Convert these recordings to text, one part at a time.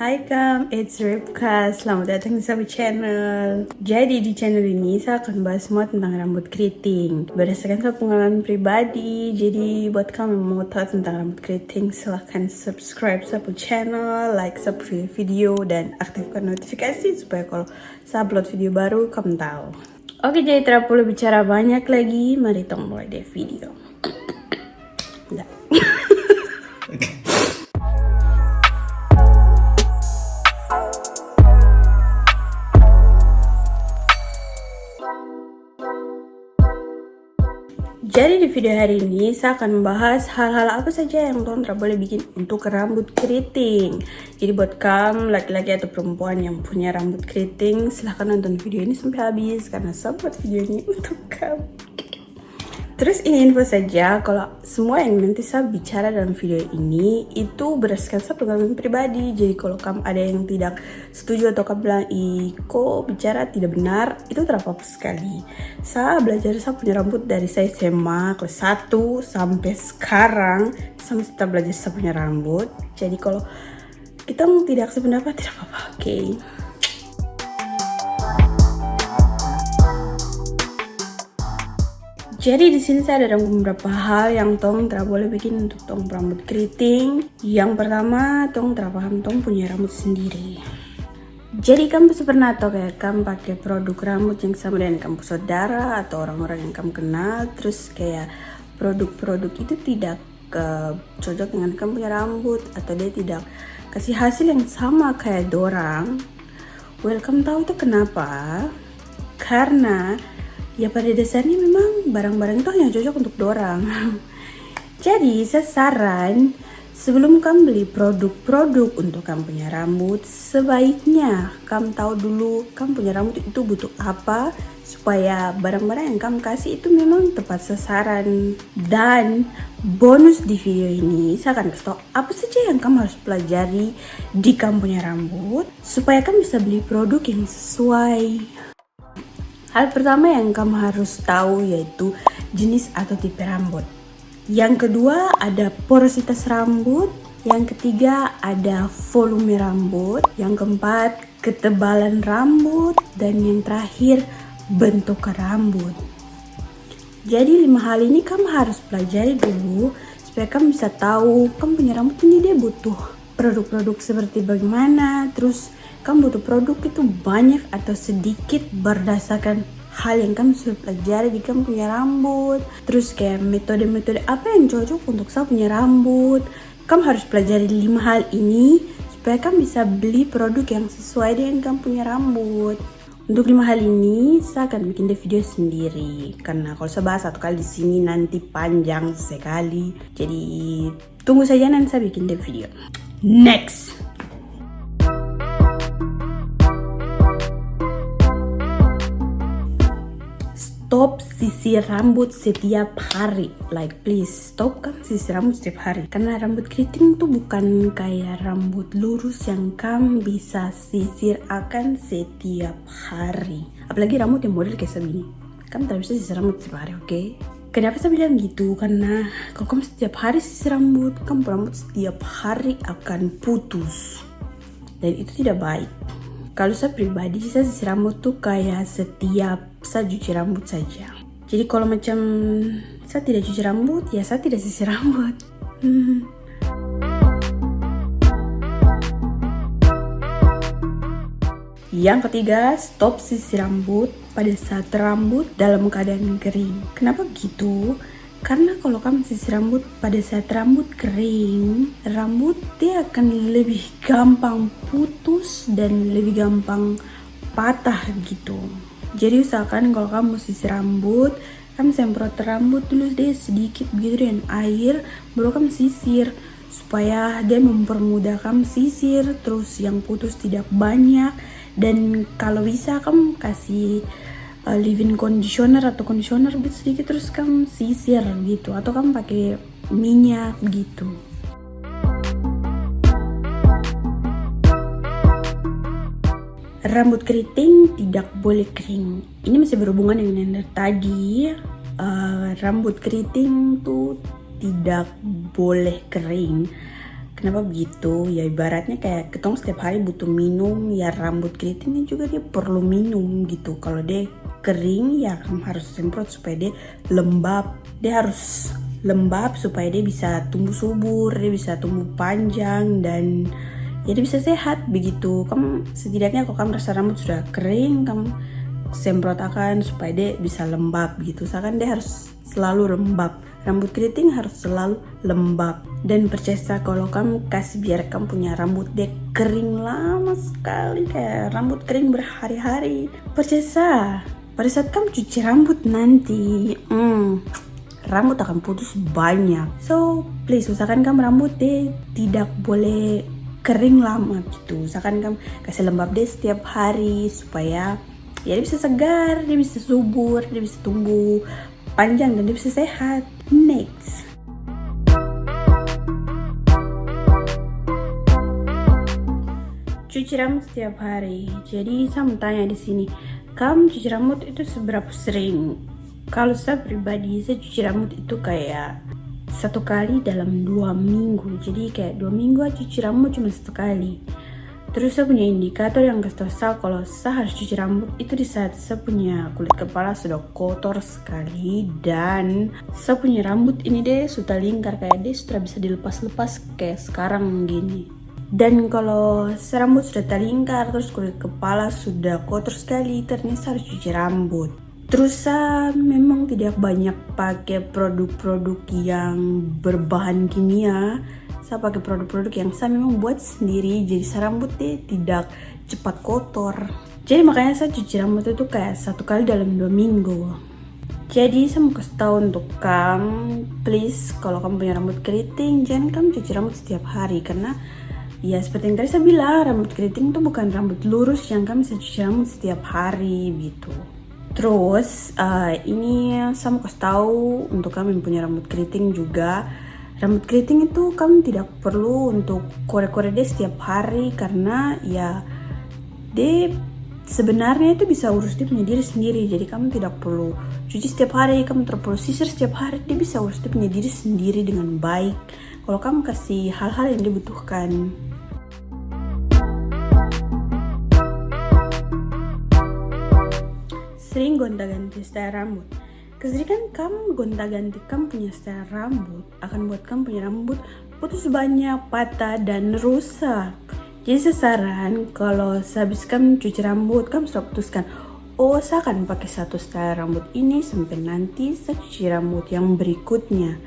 Hai Kam, it's Ripka. Selamat datang di Sabu Channel. Jadi di channel ini saya akan bahas semua tentang rambut keriting berdasarkan pengalaman pribadi. Jadi buat kamu yang mau tahu tentang rambut keriting, silahkan subscribe Sabu Channel, like Sabu video, dan aktifkan notifikasi supaya kalau saya upload video baru kamu tahu. Oke, jadi tidak perlu bicara banyak lagi. Mari kita mulai deh video. Enggak. Jadi di video hari ini saya akan membahas hal-hal apa saja yang tidak boleh bikin untuk rambut keriting. Jadi buat kamu laki-laki atau perempuan yang punya rambut keriting, silahkan nonton video ini sampai habis karena saya buat video ini untuk kamu. Terus ini info saja, kalau semua yang nanti saya bicara dalam video ini itu berdasarkan saya pengalaman pribadi. Jadi kalau kamu ada yang tidak setuju atau kamu bilang, kok bicara tidak benar, itu tidak apa-apa sekali. Saya belajar, saya punya rambut dari saya SMA kelas 1 sampai sekarang, saya tetap belajar saya punya rambut. Jadi kalau kita tidak sependapat tidak apa-apa, oke? Jadi di sini saya ada beberapa hal yang tong tidak boleh bikin untuk tong rambut keriting. Yang pertama, tong tidak paham tong punya rambut sendiri. Jadi kamu pernah tahu kayak kamu pakai produk rambut yang sama dengan kamu saudara atau orang-orang yang kamu kenal, terus kayak produk-produk itu tidak cocok dengan kamu punya rambut atau dia tidak kasih hasil yang sama kayak dorang. Well, kamu tahu itu kenapa? Karena ya pada dasarnya memang barang-barang itu hanya cocok untuk dorang. Jadi saya saran, sebelum kamu beli produk-produk untuk kamu punya rambut, sebaiknya kamu tahu dulu kamu punya rambut itu butuh apa, supaya barang-barang yang kamu kasih itu memang tepat sasaran. Dan bonus di video ini saya akan kasih tahu apa saja yang kamu harus pelajari di kamu punya rambut supaya kamu bisa beli produk yang sesuai. Hal pertama yang kamu harus tahu yaitu jenis atau tipe rambut. Yang kedua ada porositas rambut. Yang ketiga ada volume rambut. Yang keempat ketebalan rambut. Dan yang terakhir bentuk rambut. Jadi 5 hal ini kamu harus pelajari dulu supaya kamu bisa tahu kamu punya rambut ini dia butuh produk-produk seperti bagaimana. Terus kamu butuh produk itu banyak atau sedikit berdasarkan hal yang kamu sudah pelajari di kamu punya rambut. Terus kayak metode-metode apa yang cocok untuk saya punya rambut. Kamu harus pelajari 5 hal ini supaya kamu bisa beli produk yang sesuai dengan kamu punya rambut. Untuk 5 hal ini saya akan bikin video sendiri karena kalau saya bahas satu kali di sini nanti panjang sekali. Jadi tunggu saja nanti saya bikin video. Next. Stop sisir rambut setiap hari. Like please stop kan sisir rambut setiap hari. Karena rambut keriting tuh bukan kayak rambut lurus yang kamu bisa sisir akan setiap hari. Apalagi rambut yang model kayak segini. Kamu tak bisa sisir rambut setiap hari, oke? Kenapa saya bilang gitu? Karena kalau kamu setiap hari sisir rambut, kamu rambut setiap hari akan putus. Dan itu tidak baik. Kalau saya pribadi, saya sisir rambut tuh kayak setiap saya cuci rambut saja. Jadi kalau macam saya tidak cuci rambut, ya saya tidak sisir rambut. Yang ketiga, stop sisir rambut pada saat rambut dalam keadaan kering. Kenapa begitu? Karena kalau kamu sisir rambut pada saat rambut kering, rambut dia akan lebih gampang putus dan lebih gampang patah gitu. Jadi usahakan kalau kamu sisir rambut, kamu semprot rambut dulu deh sedikit begitu dengan air, baru kamu sisir supaya dia mempermudah kamu sisir, terus yang putus tidak banyak. Dan kalau bisa kamu kasih leave-in conditioner atau conditioner sedikit terus kamu sisir gitu, atau kamu pakai minyak gitu. Rambut keriting tidak boleh kering. Ini masih berhubungan dengan yang tadi. Rambut keriting tuh tidak boleh kering Kenapa begitu? Ya ibaratnya kayak ketong setiap hari butuh minum, ya rambut keritingnya juga dia perlu minum gitu. Kalau dia kering ya kamu harus semprot supaya dia lembab. Dia harus lembab supaya dia bisa tumbuh subur, dia bisa tumbuh panjang dan ya dia bisa sehat begitu. Kamu setidaknya kalau kamu rasa rambut sudah kering, kamu semprot akan supaya dia bisa lembab gitu. Misalkan dia harus selalu lembab. Rambut keriting harus selalu lembab. Dan percaya kalau kamu kasih biar kamu punya rambut dia kering lama sekali, kayak rambut kering berhari-hari. Percaya pada saat kamu cuci rambut nanti, rambut akan putus banyak. So please usahakan kamu rambut dia tidak boleh kering lama gitu. Usahakan kamu kasih lembab dia setiap hari supaya ya dia bisa segar, dia bisa subur, dia bisa tumbuh panjang dan dia bisa sehat. Next, cuci rambut setiap hari. Jadi saya mau tanya di sini, kamu cuci rambut itu seberapa sering? Kalau saya pribadi, saya cuci rambut itu kayak 1 kali dalam 2 minggu. Jadi kayak 2 minggu aja cuci rambut cuma 1 kali. Terus saya punya indikator yang kasih tahu saya kalau saya harus cuci rambut itu di saat saya punya kulit kepala sudah kotor sekali dan saya punya rambut ini deh sudah lingkar, kayak dia sudah bisa dilepas-lepas kayak sekarang gini. Dan kalau rambut sudah terlingkar terus kulit kepala sudah kotor sekali, ternyata harus cuci rambut. Terus saya memang tidak banyak pakai produk-produk yang berbahan kimia. Saya pakai produk-produk yang saya memang buat sendiri, jadi rambut dia tidak cepat kotor. Jadi makanya saya cuci rambut itu kayak 1 kali dalam 2 minggu. Jadi saya mau kasih tahu untuk kamu, please kalau kamu punya rambut keriting jangan kamu cuci rambut setiap hari, karena ya seperti yang tadi saya bilang, rambut keriting itu bukan rambut lurus yang kamu bisa cuci rambut setiap hari gitu. Terus ini saya mau kasih tahu untuk kamu yang punya rambut keriting juga. Rambut keriting itu kamu tidak perlu untuk korek-korek dia setiap hari, karena ya dia sebenarnya itu bisa urus dia punya diri sendiri. Jadi kamu tidak perlu cuci setiap hari, kamu tidak perlu sisir setiap hari, dia bisa urus dia punya diri sendiri dengan baik kalau kamu kasih hal-hal yang dibutuhkan. Sering gonta-ganti style rambut. Keserikan kamu gonta-ganti kamu punya style rambut akan buat kamu punya rambut putus banyak, patah, dan rusak. Jadi saya saran kalau sehabis kamu cuci rambut, kamu sudah putuskan, oh saya akan pakai 1 style rambut ini sampai nanti saya cuci rambut yang berikutnya.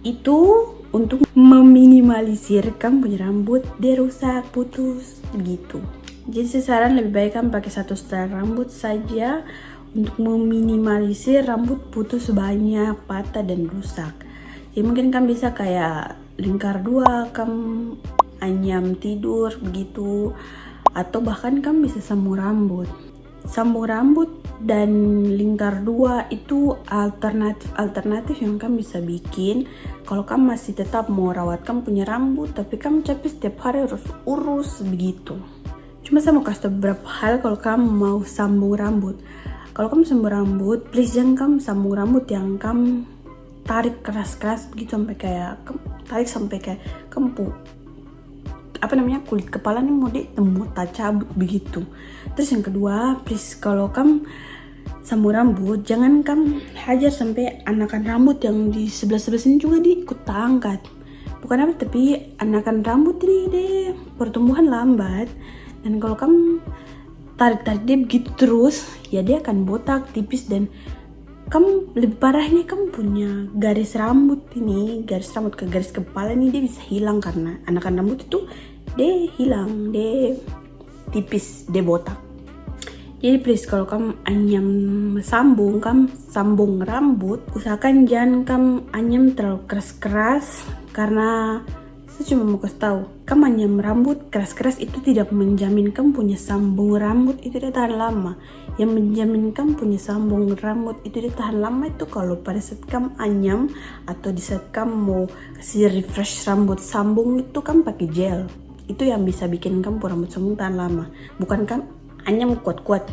Itu untuk meminimalisir kamu punya rambut dia rusak, putus, begitu. Jadi saya saran lebih baik kamu pakai 1 style rambut saja untuk meminimalisir rambut putus banyak, patah, dan rusak. Jadi mungkin kamu bisa kayak lingkar 2, kamu anyam tidur begitu, atau bahkan kamu bisa sambung rambut. Sambung rambut dan lingkar 2 itu alternatif yang kamu bisa bikin kalau kamu masih tetap mau rawat kamu punya rambut tapi kamu capek setiap hari harus urus begitu. Cuma saya mau kasih tahu beberapa hal kalau kamu mau sambung rambut. Kalau kamu sambung rambut, please jangan kamu sambung rambut yang kamu tarik keras-keras begitu sampai kayak kamu kulit kepala nih mau cabut begitu. Terus yang kedua, please kalau kamu sambung rambut jangan kamu hajar sampai anakan rambut yang di sebelah sini juga diikut angkat. Bukan apa, tapi anakan rambut ini deh pertumbuhan lambat, dan kalau kamu tarik dia begitu terus ya dia akan botak tipis, dan kamu lebih parahnya kamu punya garis rambut ke garis kepala ini dia bisa hilang karena anakan rambut itu dia hilang, dia tipis, dia botak. Jadi please kalau kamu sambung rambut, usahakan jangan kamu anyam terlalu keras-keras, karena saya cuma mau kasih tahu, kamu anyam rambut keras-keras itu tidak menjamin kamu punya sambung rambut itu dia tahan lama. Yang menjamin kamu punya sambung rambut itu dia tahan lama itu kalau pada saat kamu anyam atau di saat kamu mau kasih refresh rambut sambung itu kamu pakai gel. Itu yang bisa bikin kamu rambut sambung tahan lama. Bukan kamu anyam kuat-kuat.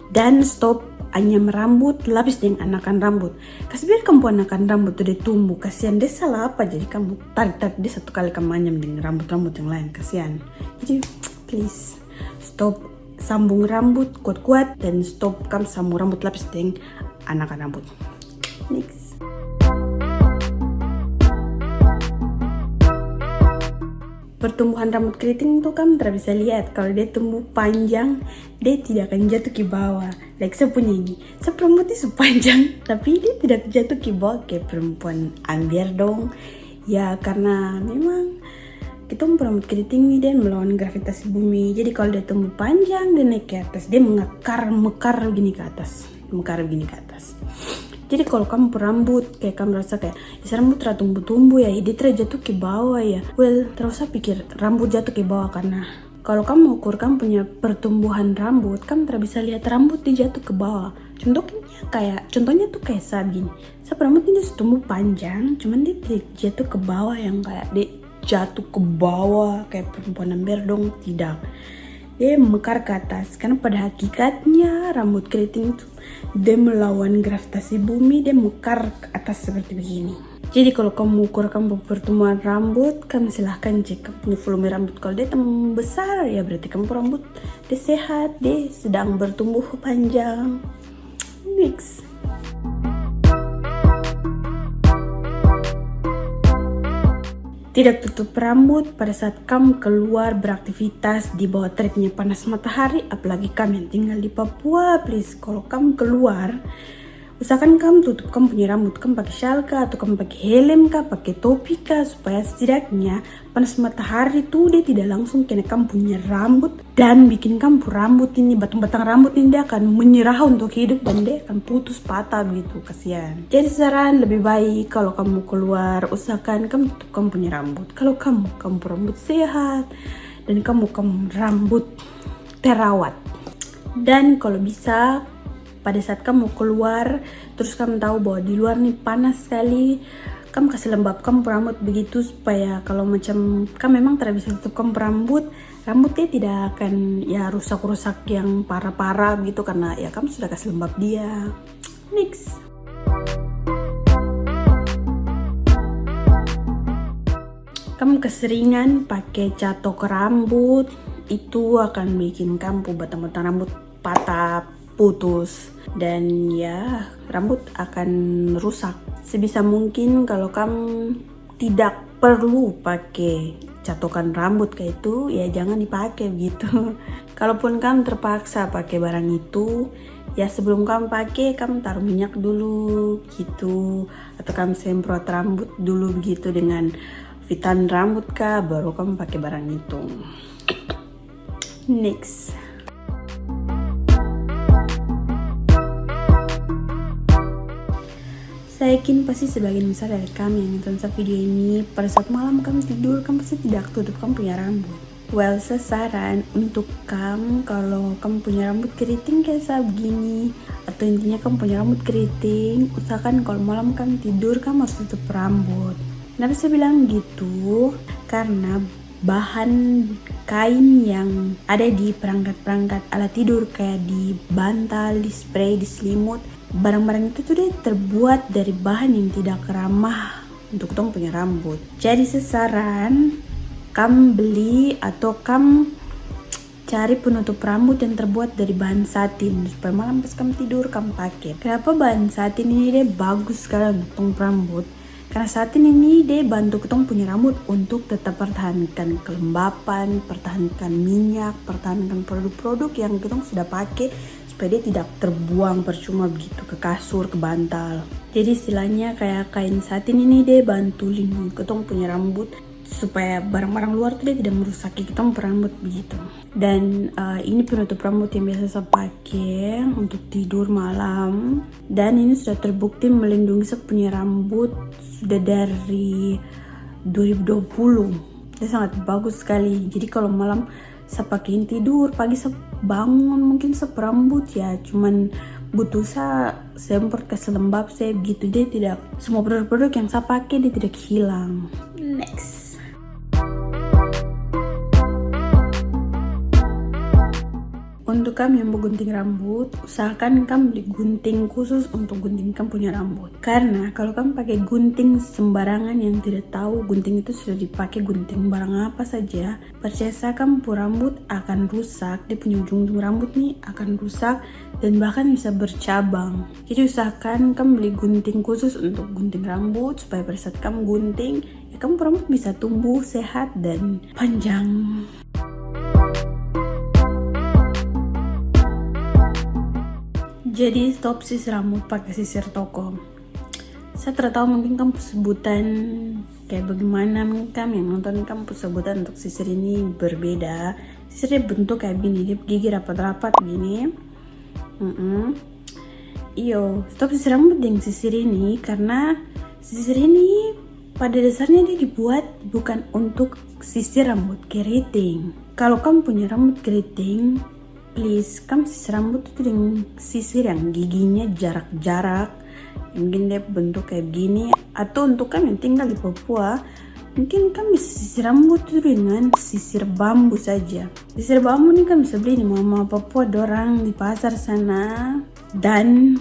Dan stop anyam rambut, lapis dengan anakan rambut. Kasih biar kamu anakan rambut tuh dia tumbuh. Kasihan dia salah apa, jadi kamu tarik dia satu kali kamu anyam dengan rambut-rambut yang lain. Kasihan. Jadi please stop sambung rambut kuat-kuat dan stop kamu sambung rambut lapis dengan anakan rambut. Next. Pertumbuhan rambut keriting tuh kamu tidak bisa lihat. Kalau dia tumbuh panjang, dia tidak akan jatuh ke bawah. Like saya punya ini, saya rambutnya sepanjang, tapi dia tidak jatuh ke bawah kayak perempuan ambiar dong. Ya karena memang kita rambut keriting ini dia melawan gravitasi bumi. Jadi kalau dia tumbuh panjang, dia naik ke atas, dia mekar gini ke atas, Jadi kalau kamu rambut kayak kamu rasa kayak rambut tumbuh-tumbuh ya, dia terjatuh ke bawah ya. Well, terus saya pikir rambut jatuh ke bawah karena kalau kamu ukur kamu punya pertumbuhan rambut, kamu tidak bisa lihat rambut dia jatuh ke bawah. Contohnya tuh kayak saya gini. Saya rambut ini tumbuh panjang, cuman dia jatuh ke bawah yang kayak dia jatuh ke bawah kayak perempuan ember dong, tidak. Dia mekar ke atas karena pada hakikatnya rambut keriting itu dia melawan gravitasi bumi, dia mekar ke atas seperti begini. Jadi kalau kamu ukur kamu pertumbuhan rambut, kamu silahkan cek kamu punya volume rambut. Kalau dia terlalu besar ya berarti kamu rambut dia sehat, dia sedang bertumbuh panjang. Next. Tidak tutup rambut pada saat kamu keluar beraktivitas di bawah teriknya panas matahari, apalagi kamu yang tinggal di Papua. Please, kalau kamu keluar, usahakan kamu tutup kamu punya rambut. Kamu pakai shawl kah, atau kamu pakai helm kah, pakai topi kah, supaya setidaknya panas matahari tuh dia tidak langsung kena kamu punya rambut dan bikin kamu rambut ini, batang-batang rambut ini dia akan menyerah untuk hidup dan dia akan putus patah begitu, kasihan. Jadi saran lebih baik kalau kamu keluar usahakan kamu tutup kamu punya rambut. Kalau kamu rambut sehat dan kamu rambut terawat. Dan kalau bisa pada saat kamu keluar terus kamu tahu bahwa di luar nih panas sekali, kamu kasih lembab kamu rambut begitu supaya kalau macam kamu memang tidak bisa tutup kamu rambutnya tidak akan ya rusak-rusak yang parah-parah gitu karena ya kamu sudah kasih lembab dia. Next. Kamu keseringan pakai catok rambut, itu akan bikin kamu batang-batang rambut patah, putus, dan ya rambut akan rusak. Sebisa mungkin kalau kamu tidak perlu pakai catokan rambut kayak itu ya jangan dipakai gitu. Kalaupun kamu terpaksa pakai barang itu, ya sebelum kamu pakai kamu taruh minyak dulu gitu, atau kamu semprot rambut dulu begitu dengan vitamin rambut kah, baru kamu pakai barang itu. Next. Saya yakin pasti sebagian besar dari kami yang nonton video ini pada saat malam kamu tidur, kamu pasti tidak tutup kamu punya rambut. Well, saran untuk kamu kalau kamu punya rambut keriting kayak saya begini, atau intinya kamu punya rambut keriting, usahakan kalau malam kamu tidur kamu harus tutup rambut. Kenapa saya bilang gitu? Karena bahan kain yang ada di perangkat-perangkat alat tidur kayak di bantal, di spray, di selimut, barang-barang itu tuh dia terbuat dari bahan yang tidak ramah untuk tong punya rambut. Jadi saran kamu beli atau kamu cari penutup rambut yang terbuat dari bahan satin supaya malam pas kamu tidur kamu pakai. Kenapa bahan satin ini dia bagus sekali untuk tong rambut? Karena satin ini dia bantu ketong punya rambut untuk tetap pertahankan kelembapan, pertahankan minyak, pertahankan produk-produk yang ketong sudah pakai supaya dia tidak terbuang percuma begitu ke kasur, ke bantal. Jadi istilahnya kayak kain satin ini dia bantu lindungi ketong punya rambut supaya barang-barang luar tuh dia tidak merusaki ketong rambut begitu. Dan ini penutup rambut yang biasa saya pakai untuk tidur malam, dan ini sudah terbukti melindungi saya punya rambut sudah dari 2020. Dia sangat bagus sekali. Jadi kalau malam saya pakein tidur, pagi saya bangun mungkin saya rambut ya cuman butuh saya semprot ke lembab saya begitu, dia tidak, semua produk-produk yang saya pakai dia tidak hilang. Next. untuk kamu yang mau gunting rambut, usahakan kamu beli gunting khusus untuk gunting kamu punya rambut. Karena kalau kamu pakai gunting sembarangan yang tidak tahu gunting itu sudah dipakai gunting barang apa saja, percaya saya kamu rambut akan rusak, dia punya ujung-ujung rambut nih akan rusak dan bahkan bisa bercabang. Jadi usahakan kamu beli gunting khusus untuk gunting rambut supaya pada saat kamu gunting, ya kamu rambut bisa tumbuh sehat dan panjang. Jadi stop sisir rambut pakai sisir toko. Saya tidak tahu mungkin kamu sebutan kayak bagaimana, mungkin kamu yang nonton kamu sebutan untuk sisir ini berbeda. Sisirnya bentuk kayak gini, dia gigi rapat-rapat gini. Iyo, stop sisir rambut dengan sisir ini karena sisir ini pada dasarnya dia dibuat bukan untuk sisir rambut keriting. Kalau kamu punya rambut keriting, please, kamu sisir rambut itu dengan sisir yang giginya jarak-jarak, mungkin dia bentuk kayak begini. Atau untuk kamu yang tinggal di Papua, mungkin kamu bisa sisir rambut itu dengan sisir bambu saja. Sisir bambu ini kamu bisa beli di mama Papua dorang di pasar sana. Dan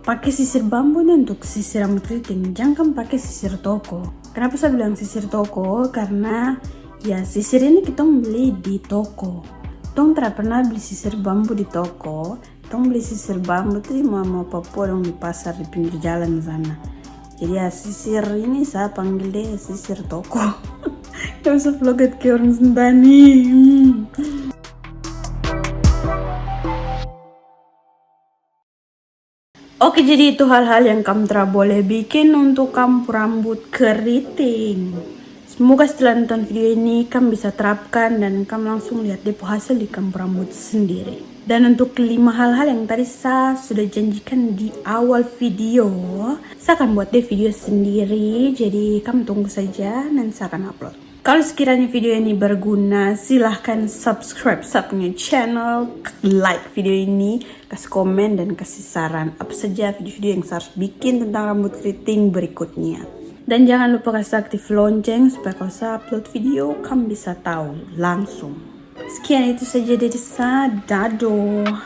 pakai sisir bambu ini untuk sisir rambut keriting, jangan kamu pakai sisir toko. Kenapa saya bilang sisir toko? Karena ya sisir ini kita beli di toko. Tong tidak pernah beli sisir bambu di toko. Tong beli sisir bambu itu di mama Papua dong di pasar di pinggir jalan sana. Jadi ya sisir ini saya panggil deh sisir toko. Gak usah vloget ke orang Sentani. Oke, jadi itu hal-hal yang kamu tidak boleh bikin untuk kamu rambut keriting. Semoga setelah nonton video ini kamu bisa terapkan dan kamu langsung lihat depo hasil di kamu rambut sendiri. Dan untuk 5 hal-hal yang tadi saya sudah janjikan di awal video, saya akan buat deh video sendiri. Jadi kamu tunggu saja dan saya akan upload. Kalau sekiranya video ini berguna, silahkan subscribe saya punya channel, like video ini, kasih komen dan kasih saran apa saja video-video yang saya harus bikin tentang rambut keriting berikutnya. Dan jangan lupa kasih aktif lonceng supaya kalau saya upload video kamu bisa tahu langsung. Sekian itu saja dari saya, dadah.